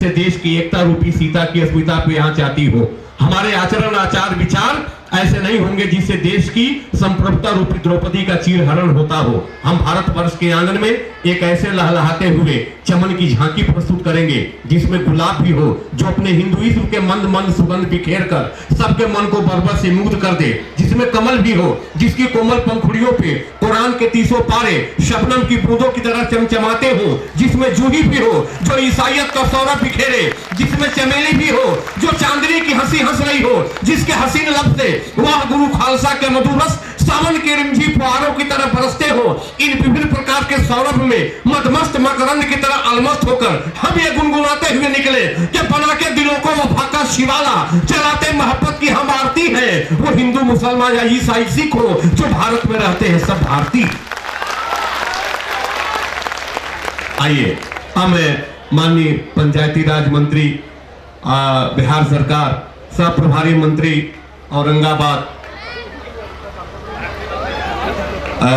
देश की एकता रूपी सीता की अस्मिता पे यहाँ चाहती हो। हमारे आचरण आचार विचार ऐसे नहीं होंगे जिससे देश की संप्रभुता रूपी द्रौपदी का चीरहरण होता हो। हम भारतवर्ष के आंगन में एक ऐसे लहलहाते हुए चमन की झांकी प्रस्तुत करेंगे जिसमें गुलाब भी हो, जो अपने हिंदुइज्म के मंद मंद सुगंध बिखेर कर सबके मन को बर्बर से मुक्त कर दे, जिसमें कमल भी हो, जिसकी कोमल पंखुड़ियों पे कुरान के 30 पारे शबनम की बूंदों की तरह चमचमाते हो, जिसमें जूही भी हो जो ईसाइयत का सौरभ बिखेरे, जिसमें चमेली भी हो जो चांदनी की हंसी हंस रही हो, जिसके हसीन लब से वह गुरु खालसा के मधुरस सावन के रिमझिम फुहारों की तरह बरसते हो। इन विभिन्न प्रकार के सौरभ में मदमस्त मकरंद की तरह अलमस्त होकर हम ये गुनगुनाते हुए निकले कि बना के दिलों को वफा का शिवाला, चलाते मोहब्बत की हम आरती है। वो हिंदू मुसलमान या ईसाई सिख हो जो भारत में रहते हैं, सब भारतीय। आइए हम माननीय पंचायती राज मंत्री बिहार सरकार, सह प्रभारी मंत्री औरंगाबाद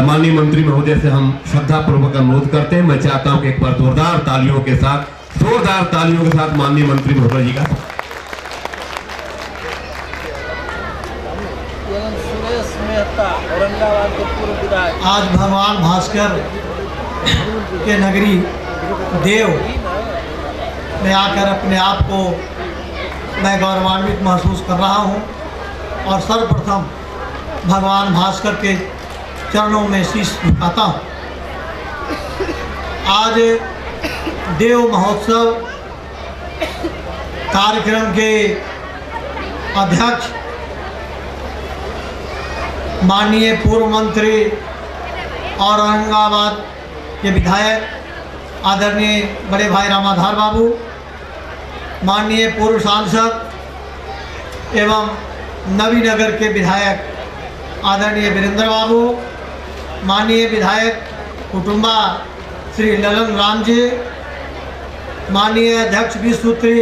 माननीय मंत्री महोदय से हम श्रद्धा पूर्वक अनुरोध करते हैं। मैं चाहता हूं कि एक बार जोरदार तालियों के साथ माननीय मंत्री महोदय जी का आज भगवान भास्कर के नगरी देव में आकर अपने आप को मैं गौरवान्वित महसूस कर रहा हूं और सर्वप्रथम भगवान भास्कर के चरणों में शीश झुकाता हूँ। आज देव महोत्सव कार्यक्रम के अध्यक्ष माननीय पूर्व मंत्री और औरंगाबाद के विधायक आदरणीय बड़े भाई रामाधार बाबू, माननीय पूर्व सांसद एवं नवीनगर के विधायक आदरणीय वीरेंद्र बाबू, माननीय विधायक कुटुंबा श्री ललन राम जी, माननीय अध्यक्ष विसूत्री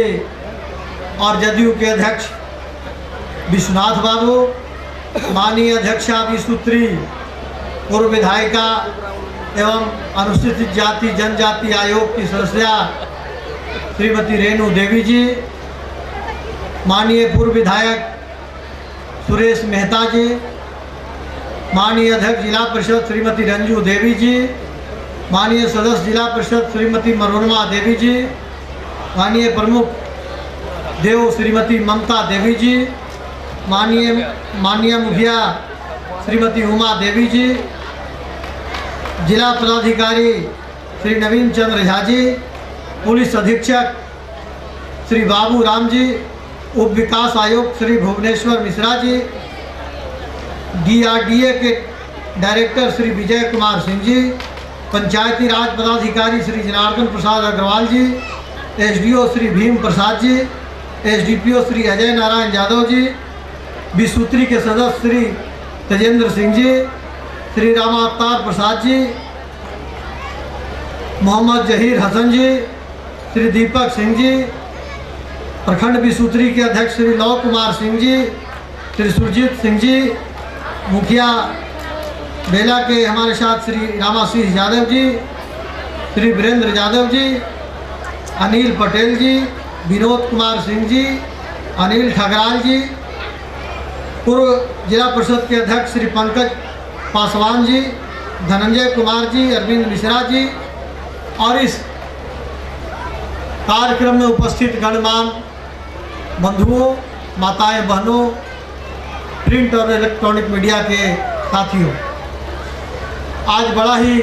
और जदयू के अध्यक्ष विश्वनाथ बाबू, माननीय अध्यक्षा विसूत्री पूर्व विधायिका एवं अनुसूचित जाति जनजाति आयोग की सदस्या श्रीमती रेणु देवी जी, माननीय पूर्व विधायक सुरेश मेहता जी, माननीय अध्यक्ष जिला परिषद श्रीमती रंजू देवी जी, माननीय सदस्य जिला परिषद श्रीमती मनोरमा देवी जी, माननीय प्रमुख देव श्रीमती ममता देवी जी, माननीय मुखिया श्रीमती उमा देवी जी, जिला पदाधिकारी श्री नवीन चंद्र झा जी, पुलिस अधीक्षक श्री बाबू राम जी, उप विकास आयुक्त श्री भुवनेश्वर मिश्रा जी, DRDA के डायरेक्टर श्री विजय कुमार सिंह जी, पंचायती राज पदाधिकारी श्री जनार्दन प्रसाद अग्रवाल जी, SDO श्री भीम प्रसाद जी, SDPO श्री अजय नारायण यादव जी, विसूत्री के सदस्य श्री तेजेंद्र सिंह जी, श्री रामावतार प्रसाद जी, मोहम्मद जहीर हसन जी, श्री दीपक सिंह जी, प्रखंड विसूत्री के अध्यक्ष श्री लव कुमार सिंह जी, श्री सुरजीत सिंह जी, मुखिया बेला के हमारे साथ श्री रामाशीष यादव जी, श्री वीरेंद्र यादव जी, अनिल पटेल जी, विनोद कुमार सिंह जी, अनिल ठगराल जी, पूर्व जिला परिषद के अध्यक्ष श्री पंकज पासवान जी, धनंजय कुमार जी, अरविंद मिश्रा जी और इस कार्यक्रम में उपस्थित गणमान्य बंधुओं, माताएं, बहनों, प्रिंट और इलेक्ट्रॉनिक मीडिया के साथियों, आज बड़ा ही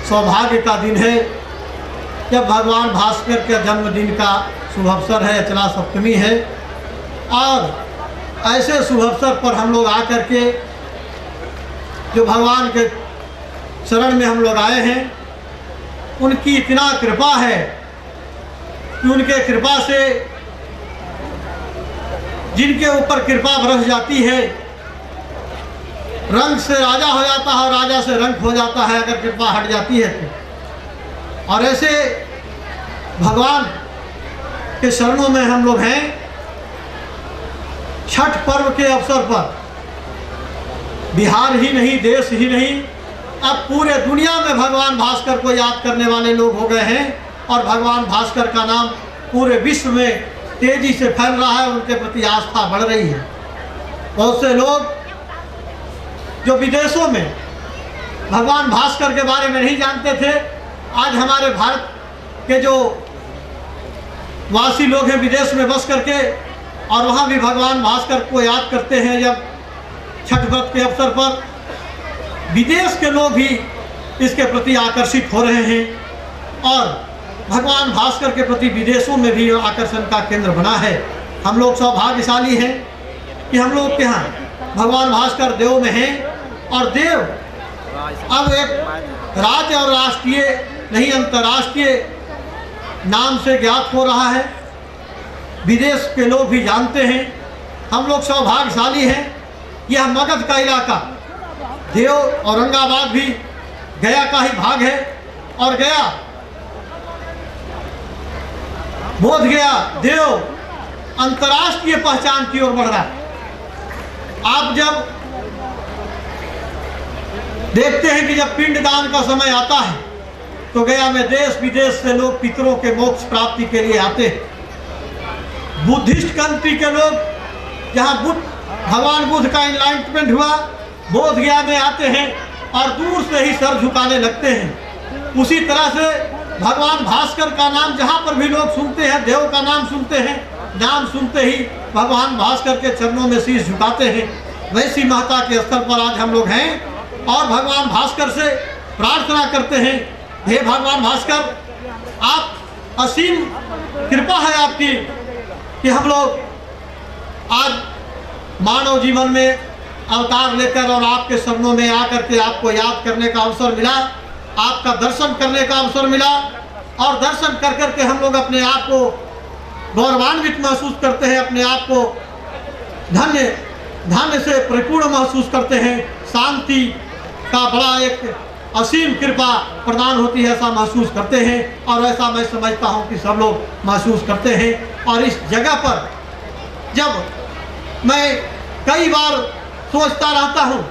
सौभाग्य का दिन है जब भगवान भास्कर के जन्मदिन का शुभ अवसर है, अचला सप्तमी है और ऐसे शुभ अवसर पर हम लोग आकर के जो भगवान के शरण में हम लोग आए हैं, उनकी इतना कृपा है कि उनके कृपा से जिनके ऊपर कृपा बरस जाती है, रंग से राजा हो जाता है और राजा से रंग हो जाता है अगर कृपा हट जाती है तो। और ऐसे भगवान के शरणों में हम लोग हैं। छठ पर्व के अवसर पर बिहार ही नहीं, देश ही नहीं, अब पूरे दुनिया में भगवान भास्कर को याद करने वाले लोग हो गए हैं और भगवान भास्कर का नाम पूरे विश्व में तेजी से फैल रहा है, उनके प्रति आस्था बढ़ रही है। बहुत से लोग जो विदेशों में भगवान भास्कर के बारे में नहीं जानते थे, आज हमारे भारत के जो वासी लोग हैं विदेश में बस करके, और वहाँ भी भगवान भास्कर को याद करते हैं। जब छठ व्रत के अवसर पर विदेश के लोग भी इसके प्रति आकर्षित हो रहे हैं और भगवान भास्कर के प्रति विदेशों में भी आकर्षण का केंद्र बना है। हम लोग सौभाग्यशाली हैं कि हम लोग के यहाँ भगवान भास्कर देव में हैं, और देव अब एक राज्य और राष्ट्रीय नहीं अंतर्राष्ट्रीय नाम से ज्ञात हो रहा है। विदेश के लोग भी जानते हैं। हम लोग सौभाग्यशाली हैं। यह मगध का इलाका, देव औरंगाबाद भी गया का ही भाग है, और गया बोध गया देव अंतर्राष्ट्रीय पहचान की ओर बढ़ रहा है। आप जब देखते हैं कि जब पिंडदान का समय आता है तो गया में देश विदेश से लोग पितरों के मोक्ष प्राप्ति के लिए आते हैं। बुद्धिस्ट कंट्री के लोग, जहाँ भगवान बुद्ध का एनलाइटमेंट हुआ, बोध गया में आते हैं और दूर से ही सर झुकाने लगते हैं। उसी तरह से भगवान भास्कर का नाम जहाँ पर भी लोग सुनते हैं, देव का नाम सुनते हैं, नाम सुनते ही भगवान भास्कर के चरणों में शीश झुकाते हैं। वैसी महत्ता के स्तर पर आज हम लोग हैं और भगवान भास्कर से प्रार्थना करते हैं, हे भगवान भास्कर, आप असीम कृपा है आपकी कि हम लोग आज मानव जीवन में अवतार लेकर और आपके शरणों में आकर के आपको याद करने का अवसर मिला, आपका दर्शन करने का अवसर मिला, और दर्शन कर कर के हम लोग अपने आप को गौरवान्वित महसूस करते हैं, अपने आप को धन्य से परिपूर्ण महसूस करते हैं। शांति का बड़ा एक असीम कृपा प्रदान होती है, ऐसा महसूस करते हैं, और ऐसा मैं समझता हूँ कि सब लोग महसूस करते हैं। और इस जगह पर जब मैं कई बार सोचता रहता हूँ,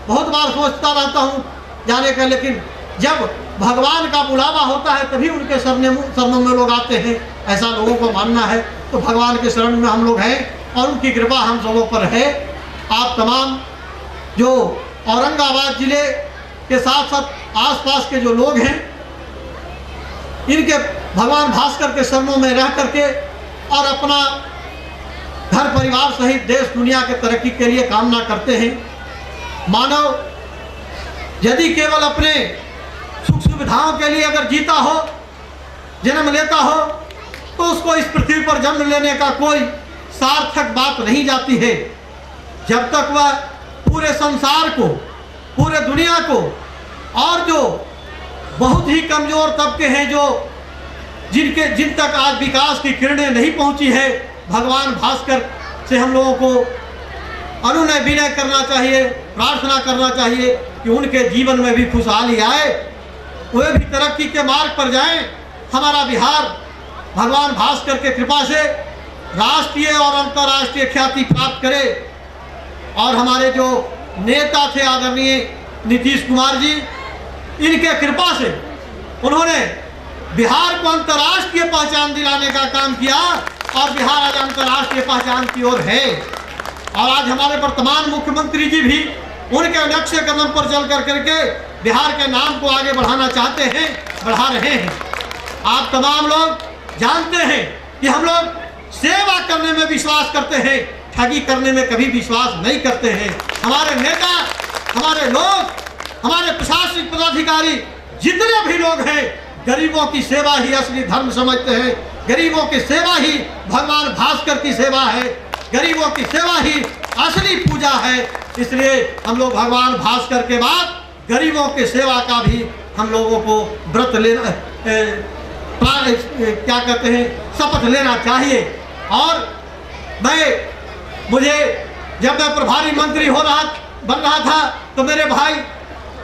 बहुत बार सोचता रहता हूँ जाने का, लेकिन जब भगवान का बुलावा होता है तभी उनके शरणों में लोग आते हैं, ऐसा लोगों को मानना है। तो भगवान के शरण में हम लोग हैं और उनकी कृपा हम सबों पर है। आप तमाम जो औरंगाबाद जिले के साथ साथ आसपास के जो लोग हैं, इनके भगवान भास्कर के शरणों में रह करके और अपना घर परिवार सहित देश दुनिया के तरक्की के लिए कामना करते हैं। मानव यदि केवल अपने सुख सुविधाओं के लिए अगर जीता हो, जन्म लेता हो, तो उसको इस पृथ्वी पर जन्म लेने का कोई सार्थक बात नहीं जाती है। जब तक वह पूरे संसार को, पूरे दुनिया को, और जो बहुत ही कमजोर तबके हैं जो जिन तक आज विकास की किरणें नहीं पहुंची है, भगवान भास्कर से हम लोगों को अनुनय विनय करना चाहिए, प्रार्थना करना चाहिए कि उनके जीवन में भी खुशहाली आए, वे भी तरक्की के मार्ग पर जाएं। हमारा बिहार भगवान भास्कर के कृपा से राष्ट्रीय और अंतर्राष्ट्रीय ख्याति प्राप्त करे। और हमारे जो नेता थे आदरणीय नीतीश कुमार जी, इनके कृपा से उन्होंने बिहार को अंतर्राष्ट्रीय पहचान दिलाने का काम किया और बिहार आज अंतर्राष्ट्रीय पहचान की ओर है। और आज हमारे वर्तमान मुख्यमंत्री जी भी उनके लक्ष्य कदम पर चल कर करके बिहार के नाम को आगे बढ़ाना चाहते हैं, बढ़ा रहे हैं। आप तमाम लोग जानते हैं कि हम लोग सेवा करने में विश्वास करते हैं, ठगी करने में कभी विश्वास नहीं करते हैं। हमारे नेता, हमारे लोग, हमारे प्रशासनिक पदाधिकारी जितने भी लोग हैं, गरीबों की सेवा ही असली धर्म समझते हैं। गरीबों की सेवा ही भगवान भास्कर की सेवा है, गरीबों की सेवा ही असली पूजा है। इसलिए हम लोग भगवान भास्कर के बाद गरीबों की सेवा का भी हम लोगों को व्रत लेना, क्या कहते हैं, शपथ लेना चाहिए। और मुझे जब मैं प्रभारी मंत्री बन रहा था तो मेरे भाई,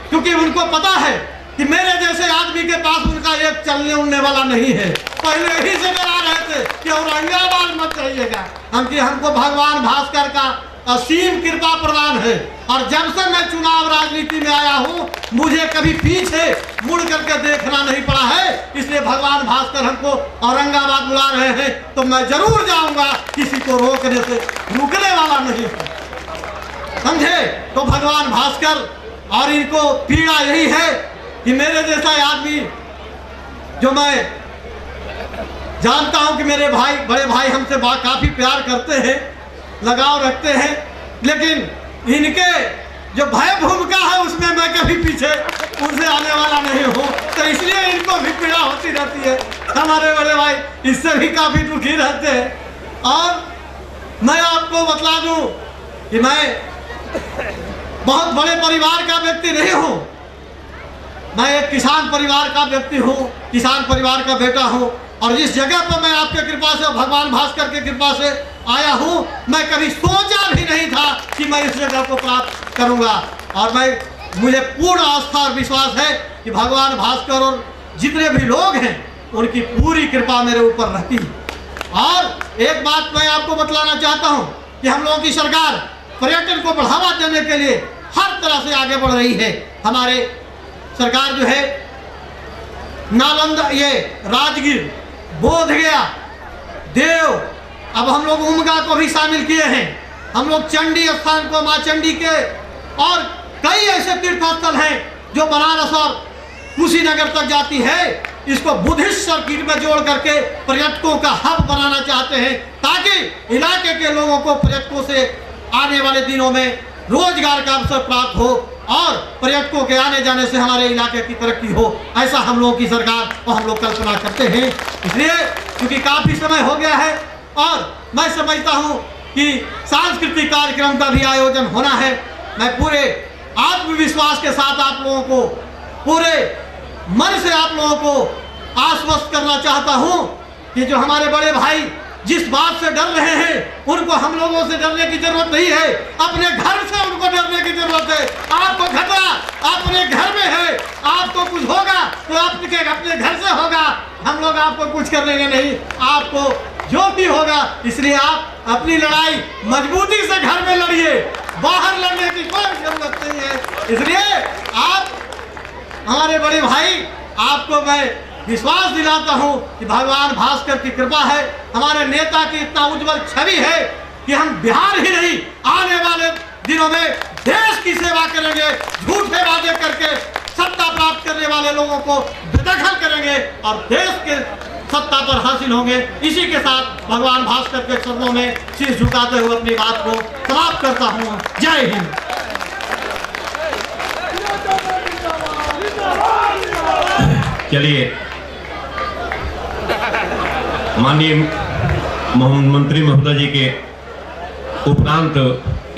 क्योंकि उनको पता है कि मेरे जैसे आदमी के पास उनका एक चलने उड़ने वाला नहीं है, पहले ही से डरा रहे थे कि औरंगाबाद मत जाइएगा, हमको भगवान भास्कर का असीम कृपा प्रदान है। और जब से मैं चुनाव राजनीति में आया हूं, मुझे कभी पीछे मुड़ करके देखना नहीं पड़ा है। इसलिए भगवान भास्कर हमको औरंगाबाद बुला रहे हैं तो मैं जरूर जाऊंगा, किसी को रोकने से रुकने वाला नहीं हूं, समझे। तो भगवान भास्कर, और इनको पीड़ा यही है कि मेरे जैसा आदमी, जो मैं जानता हूं कि मेरे भाई, बड़े भाई हमसे काफी प्यार करते हैं, लगाव रखते हैं, लेकिन इनके जो भय भूमिका है उसमें मैं कभी पीछे उनसे आने वाला नहीं हूँ। तो इसलिए इनको भी पीड़ा होती रहती है। हमारे बड़े भाई इससे भी काफी दुखी रहते हैं। और मैं आपको बतला दूं कि मैं बहुत बड़े परिवार का व्यक्ति नहीं हूँ। मैं एक किसान परिवार का व्यक्ति हूँ, किसान परिवार का बेटा हूँ। और जिस जगह पर मैं आपके कृपा से, भगवान भास्कर की कृपा से आया हूँ, मैं कभी सोचा भी नहीं था कि मैं इस जगह को प्राप्त करूँगा। और मुझे पूर्ण आस्था और विश्वास है कि भगवान भास्कर और जितने भी लोग हैं उनकी पूरी कृपा मेरे ऊपर रहती है। और एक बात मैं आपको बतलाना चाहता हूँ कि हम लोगों की सरकार पर्यटन को बढ़ावा देने के लिए हर तरह से आगे बढ़ रही है। हमारे सरकार जो है नालंदा, ये राजगीर, बोधगया, देव, अब हम लोग उमगा को भी शामिल किए हैं। हम लोग चंडी स्थान को, माँ चंडी के, और कई ऐसे तीर्थ स्थल हैं जो बनारस और कुशीनगर तक जाती है। इसको बुद्धिस्ट सर्किट में जोड़ करके पर्यटकों का हब बनाना चाहते हैं, ताकि इलाके के लोगों को पर्यटकों से आने वाले दिनों में रोजगार का अवसर प्राप्त हो और पर्यटकों के आने जाने से हमारे इलाके की तरक्की हो। ऐसा हम लोगों की सरकार और हम लोग कल्पना करते हैं। इसलिए क्योंकि काफ़ी समय हो गया है और मैं समझता हूँ कि सांस्कृतिक कार्यक्रम का भी आयोजन होना है, मैं पूरे आत्मविश्वास के साथ आप लोगों को, पूरे मन से आप लोगों को आश्वस्त करना चाहता हूँ कि जो हमारे बड़े भाई जिस बात से डर रहे हैं, उनको हम लोगों से डरने की जरूरत नहीं है, अपने घर से उनको डरने की जरूरत है। आपको खतरा अपने घर में है, आपको कुछ होगा तो अपने घर से होगा। हम लोग आपको कुछ करेंगे नहीं, आपको जो भी होगा। इसलिए आप अपनी लड़ाई मजबूती से घर में लड़िए, बाहर लड़ने की कोई जरूरत नहीं है। इसलिए आप हमारे बड़े भाई, आपको मैं विश्वास दिलाता हूं कि भगवान भास्कर की कृपा है, हमारे नेता की इतना उज्जवल छवि है कि हम बिहार ही नहीं, आने वाले दिनों में देश की सेवा करेंगे। झूठे वादे करके सत्ता प्राप्त करने वाले लोगों को बेदखल करेंगे और देश के सत्ता पर हासिल होंगे। इसी के साथ भगवान भास्कर के चरणों में शीश झुकाते हुए अपनी बात को समाप्त करता हूँ। जय हिंद। चलिए, माननीय मंत्री महोदय जी के उपरांत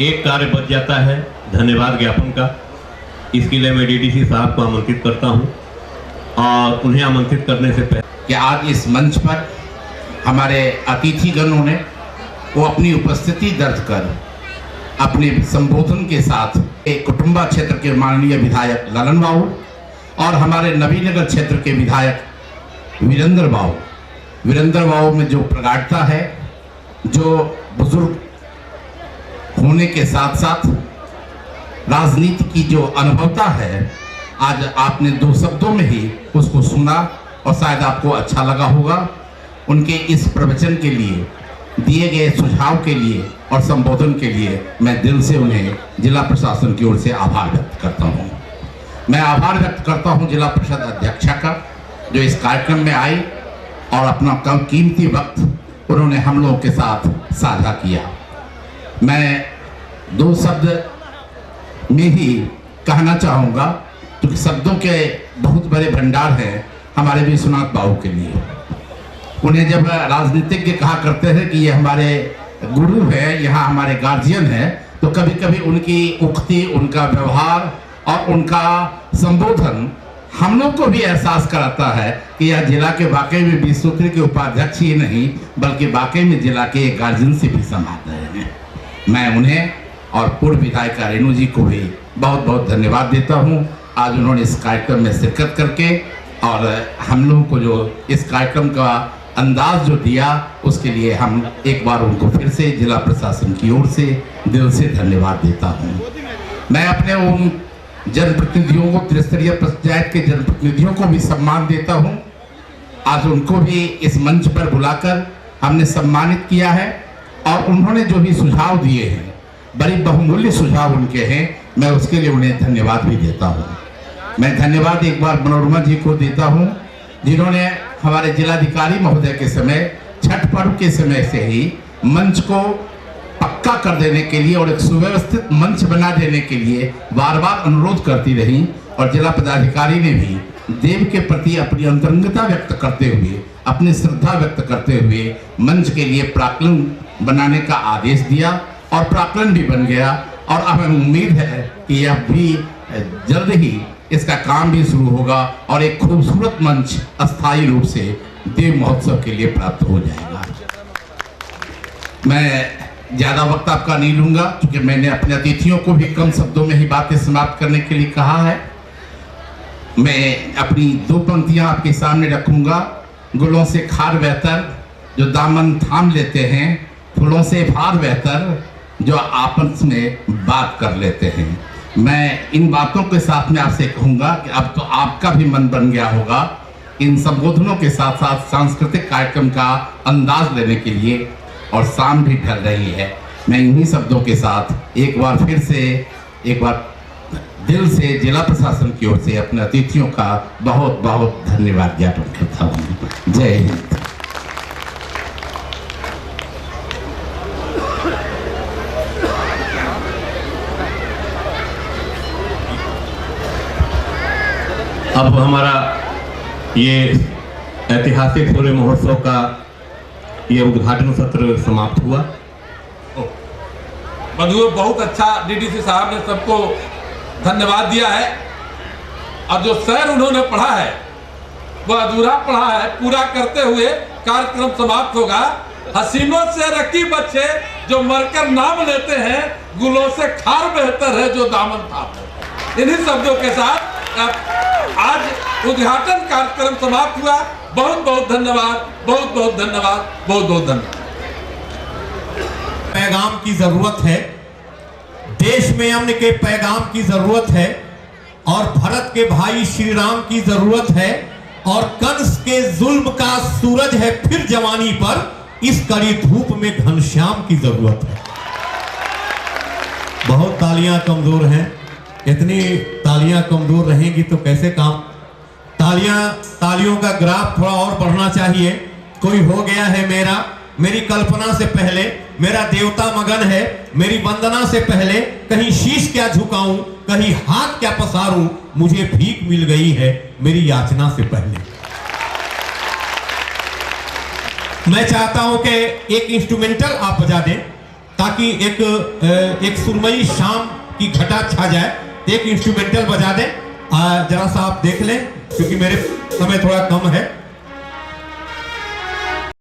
एक कार्य बच जाता है धन्यवाद ज्ञापन का। इसके लिए मैं डीडीसी साहब को आमंत्रित करता हूं और उन्हें आमंत्रित करने से पहले कि आज इस मंच पर हमारे अतिथिगणों ने वो अपनी उपस्थिति दर्ज कर अपने संबोधन के साथ एक कुटुंबा क्षेत्र के माननीय विधायक ललन बाबू और हमारे नवीनगर क्षेत्र के विधायक वीरेंद्र बाबू में जो प्रगाढ़ता है, जो बुजुर्ग होने के साथ साथ राजनीति की जो अनुभवता है, आज आपने दो शब्दों में ही उसको सुना और शायद आपको अच्छा लगा होगा। उनके इस प्रवचन के लिए, दिए गए सुझाव के लिए और संबोधन के लिए मैं दिल से उन्हें जिला प्रशासन की ओर से आभार व्यक्त करता हूँ। मैं आभार व्यक्त करता हूँ जिला परिषद अध्यक्षा का, जो इस कार्यक्रम में आई और अपना कम कीमती वक्त उन्होंने हम लोगों के साथ साझा किया। मैं दो शब्द में ही कहना चाहूँगा, क्योंकि शब्दों के बहुत बड़े भंडार हैं हमारे विश्वनाथ बाबू के लिए। उन्हें जब राजनीतिज्ञ कहा करते हैं कि ये हमारे गुरु है, यहाँ हमारे गार्जियन है, तो कभी कभी उनकी उक्ति, उनका व्यवहार और उनका संबोधन हम लोग को भी एहसास कराता है कि यह जिला के वाकई में विश्वोत्तरी के उपाध्यक्ष ही नहीं, बल्कि वाकई में जिला के एक गार्जियन से भी संभाल रहे हैं। मैं उन्हें और पूर्व विधायिका रेणु जी को भी बहुत बहुत धन्यवाद देता हूं। आज उन्होंने इस कार्यक्रम में शिरकत करके और हम लोगों को जो इस कार्यक्रम का अंदाज जो दिया उसके लिए हम एक बार उनको फिर से जिला प्रशासन की ओर से दिल से धन्यवाद देता हूँ। मैं अपने उन जनप्रतिनिधियों को, त्रिस्तरीय पंचायत के जनप्रतिनिधियों को भी सम्मान देता हूँ। आज उनको भी इस मंच पर बुलाकर हमने सम्मानित किया है और उन्होंने जो भी सुझाव दिए हैं, बड़ी बहुमूल्य सुझाव उनके हैं, मैं उसके लिए उन्हें धन्यवाद भी देता हूँ। मैं धन्यवाद एक बार मनोरमा जी को देता हूँ, जिन्होंने हमारे जिलाधिकारी महोदय के समय, छठ पर्व के समय से ही मंच को पक्का कर देने के लिए और एक सुव्यवस्थित मंच बना देने के लिए बार बार अनुरोध करती रही और जिला पदाधिकारी ने भी देव के प्रति अपनी अंतरंगता व्यक्त करते हुए, अपनी श्रद्धा व्यक्त करते हुए मंच के लिए प्राक्कलन बनाने का आदेश दिया और प्राक्कलन भी बन गया। और अब हमें उम्मीद है कि यह भी जल्द ही इसका काम भी शुरू होगा और एक खूबसूरत मंच अस्थायी रूप से देव महोत्सव के लिए प्राप्त हो जाएगा। मैं ज़्यादा वक्त आपका नहीं लूँगा, क्योंकि मैंने अपने अतिथियों को भी कम शब्दों में ही बातें समाप्त करने के लिए कहा है। मैं अपनी दो पंक्तियाँ आपके सामने रखूँगा। गुलों से खार बेहतर जो दामन थाम लेते हैं, फूलों से फार बेहतर जो आपस में बात कर लेते हैं। मैं इन बातों के साथ में आपसे कहूँगा कि अब तो आपका भी मन बन गया होगा इन संबोधनों के साथ साथ सांस्कृतिक कार्यक्रम का अंदाज लेने के लिए, और शाम भी ढल रही है। मैं इन्हीं शब्दों के साथ एक बार फिर से एक बार दिल से जिला प्रशासन की ओर से अपने अतिथियों का बहुत बहुत धन्यवाद ज्ञापन करता हूँ। जय हिंद। अब हमारा ये ऐतिहासिक सूर्य महोत्सव का ये उद्घाटन सत्र समाप्त हुआ। बंधुओं, बहुत अच्छा डीडीसी साहब ने सबको धन्यवाद दिया है, और जो शहर उन्होंने पढ़ा है वह अधूरा पढ़ा है। पूरा करते हुए कार्यक्रम समाप्त होगा। हसीनों से रखी बच्चे जो मरकर नाम लेते हैं, गुलों से खार बेहतर है जो दामन थाम। इन्हीं शब्दों के साथ आज उद्घाटन कार्यक्रम समाप्त हुआ। बहुत बहुत धन्यवाद, बहुत बहुत धन्यवाद, बहुत बहुत धन्यवाद। पैगाम की जरूरत है, देश में अमन के पैगाम की जरूरत है, और भरत के भाई श्री राम की जरूरत है, और कंस के जुल्म का सूरज है फिर जवानी पर, इस कड़ी धूप में घनश्याम की जरूरत है। बहुत तालियां कमजोर हैं, इतनी तालियां कमजोर रहेंगी तो कैसे काम। तालियों का ग्राफ थोड़ा और बढ़ना चाहिए। कोई हो गया है मेरा, मेरी कल्पना से पहले मेरा देवता मगन है, मेरी वंदना से पहले कहीं शीश क्या झुकाऊं, कहीं हाथ क्या पसारूं, मुझे भीख मिल गई है मेरी याचना से पहले। मैं चाहता हूं कि एक इंस्ट्रूमेंटल आप बजा दें, ताकि एक सुरमई शाम की घटा छा जाए। एक इंस्ट्रूमेंटल बजा दें, जरा सा आप देख लें, क्योंकि मेरे समय थोड़ा कम है।